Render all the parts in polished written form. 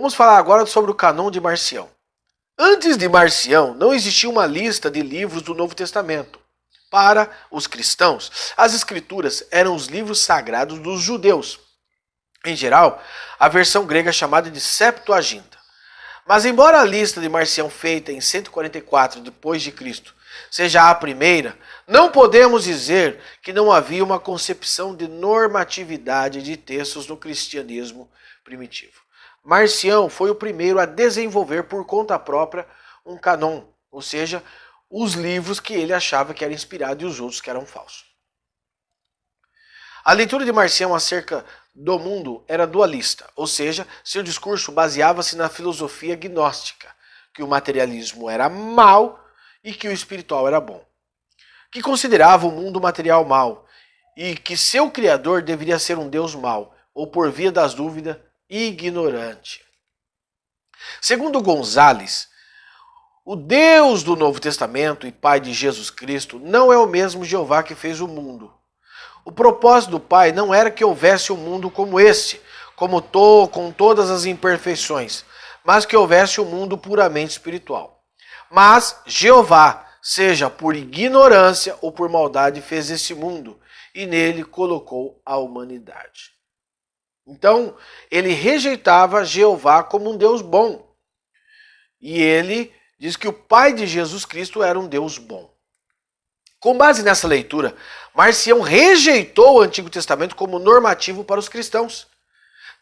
Vamos falar agora sobre o Cânon de Marcião. Antes de Marcião, não existia uma lista de livros do Novo Testamento. Para os cristãos, as Escrituras eram os livros sagrados dos judeus. Em geral, a versão grega chamada de Septuaginta. Mas embora a lista de Marcião feita em 144 depois de Cristo seja a primeira, não podemos dizer que não havia uma concepção de normatividade de textos no cristianismo primitivo. Marcião foi o primeiro a desenvolver por conta própria um canon, ou seja, os livros que ele achava que eram inspirados e os outros que eram falsos. A leitura de Marcião acerca do mundo era dualista, ou seja, seu discurso baseava-se na filosofia gnóstica, que o materialismo era mau e que o espiritual era bom, que considerava o mundo material mau e que seu criador deveria ser um Deus mau, ou por via das dúvidas, ignorante. Segundo Gonzales, o Deus do Novo Testamento e Pai de Jesus Cristo não é o mesmo Jeová que fez o mundo. O propósito do Pai não era que houvesse um mundo como esse, com todas as imperfeições, mas que houvesse um mundo puramente espiritual. Mas Jeová, seja por ignorância ou por maldade, fez esse mundo e nele colocou a humanidade. Então, ele rejeitava Jeová como um Deus bom. E ele diz que o Pai de Jesus Cristo era um Deus bom. Com base nessa leitura, Marcião rejeitou o Antigo Testamento como normativo para os cristãos,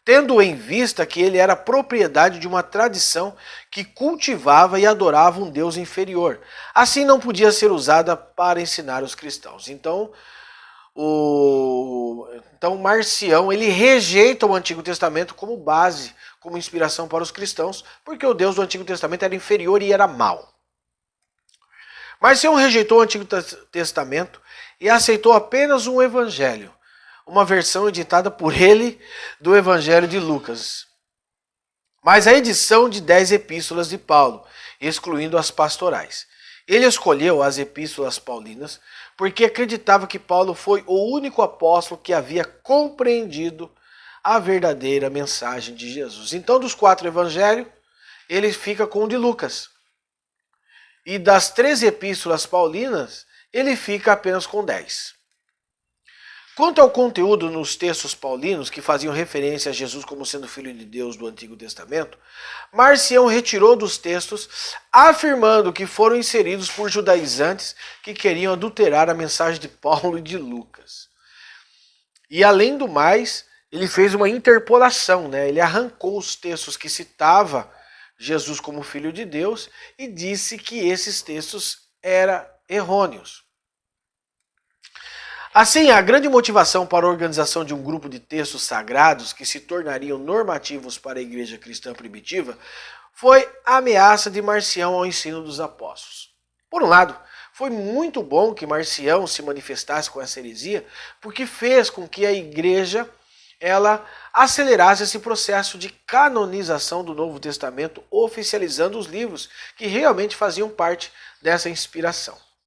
tendo em vista que ele era propriedade de uma tradição que cultivava e adorava um Deus inferior. Assim não podia ser usada para ensinar os cristãos. Então Marcião ele rejeita o Antigo Testamento como base, como inspiração para os cristãos, porque o Deus do Antigo Testamento era inferior e era mau. Marcião rejeitou o Antigo Testamento e aceitou apenas um evangelho, uma versão editada por ele do Evangelho de Lucas, mas a edição de 10 epístolas de Paulo, excluindo as pastorais. Ele escolheu as epístolas paulinas porque acreditava que Paulo foi o único apóstolo que havia compreendido a verdadeira mensagem de Jesus. Então, dos 4 evangelhos, ele fica com o de Lucas. E das 13 epístolas paulinas, ele fica apenas com 10. Quanto ao conteúdo nos textos paulinos que faziam referência a Jesus como sendo Filho de Deus do Antigo Testamento, Marcião retirou dos textos, afirmando que foram inseridos por judaizantes que queriam adulterar a mensagem de Paulo e de Lucas. E além do mais, ele fez uma interpolação, ele arrancou os textos que citava Jesus como Filho de Deus e disse que esses textos eram errôneos. Assim, a grande motivação para a organização de um grupo de textos sagrados que se tornariam normativos para a igreja cristã primitiva foi a ameaça de Marcião ao ensino dos apóstolos. Por um lado, foi muito bom que Marcião se manifestasse com essa heresia, porque fez com que a igreja acelerasse esse processo de canonização do Novo Testamento, oficializando os livros que realmente faziam parte dessa inspiração.